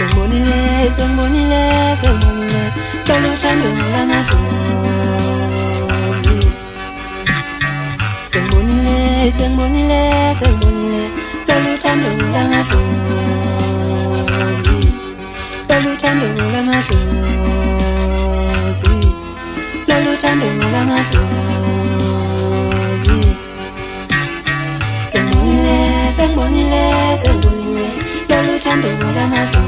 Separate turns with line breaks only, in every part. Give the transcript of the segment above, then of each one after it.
Sengibonile, sengibonile, sengibonile lolu thando lamadlozi. Sengibonile, sengibonile, sengibonile lolu thando lamadlozi. Lolu thando lamadlozi. Lolu thando lamadlozi. Sengibonile, sengibonile, sengibonile lolu thando lamadlozi.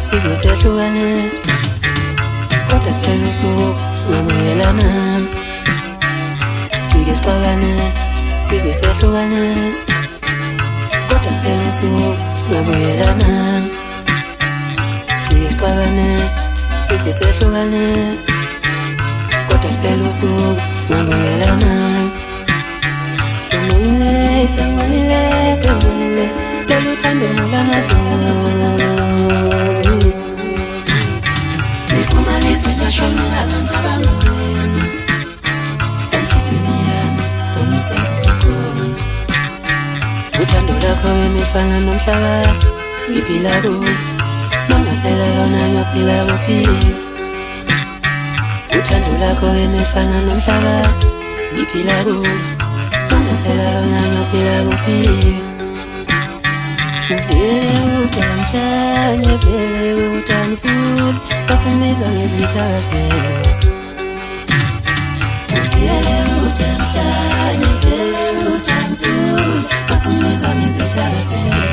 Sizosehlukane kodwa phela usuku singabuyelana. Sike sixabane sizosehlukane kodwa phela usuku singabuyelana. Sike sixabane sizosehlukane kodwa phela usuku singabuyelana. Sengibonile, sengibonile, sengibonile lolu thando lamadlozi. Ngikumalise ngashona ngicabanga wena enhliziyweni yami umsebenzi khona. Uthando lakho emifana nomhlaba ngiphila kulo mangaphela lona ngiphila kuphi. Uthando lakho emifana nomhlaba ngiphila kulo mangaphela lona ngiphila kuphi. Vele utamhlanje, vele utamzulu basimbiza ngezithakazelo. Vele utamhlanje, vele utamzulu basimbiza ngezithakazelo.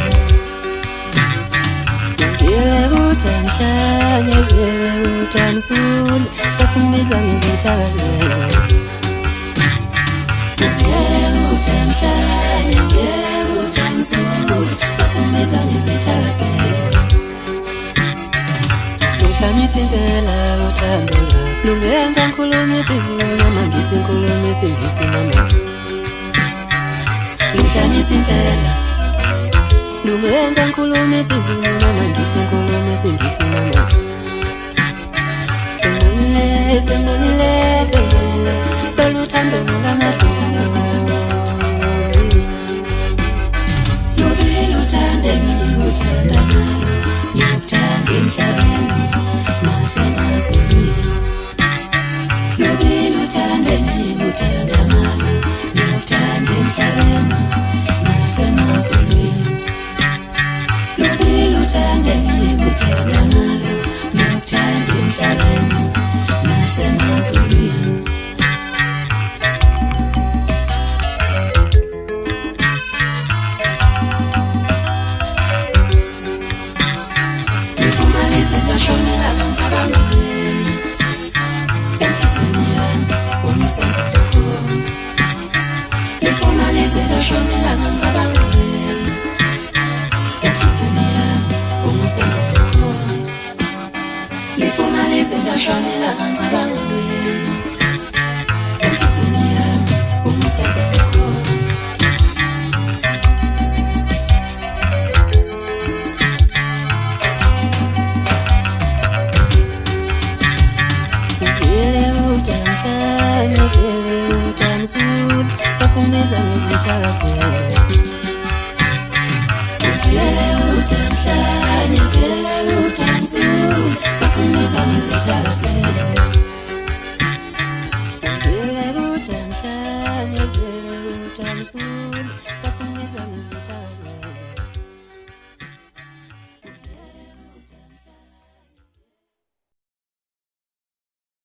Vele utamhlanje, vele utamzulu basimbiza ngezithakazelo. Vele utamhlanje, vele utamzulu basimbiza ngezithakazelo. Lungihlanyisa impela uthando lwakho, lungenza ngikhulume isiZulu noma ngikhulume isiNgisi namaZulu. Lungihlanyisa impela, lungenza ngikhulume isiZulu noma ngikhulume isiNgisi namaZulu. Sengibonile, sengibonile, sengibonile lolu thando lamadlozi. Lubili uthande ngikuthanda nalo, ngikuthanda emhlabeni nasemazulwini. Lubili uthande ngikuthanda nalo, ngikuthanda emhlabeni nasemazulwini. Lubili uthande ngikuthanda nalo, ngikuthanda emhlabeni nasemazulwini. Ngashonela ngicabanga wena enhliziyweni yami umsebenzi khona. Ngikumalise ngashonela ngicabanga wena enhliziyweni yami umsebenzi khona. Ngikumalise ngashonela ngicabanga wena enhliziyweni yami umsebenzi khona. Utamhlanje, vele utamzulu basimbiza ngezithakazelo. Vele utamhlanje, vele utamzulu basimbiza ngezithakazelo.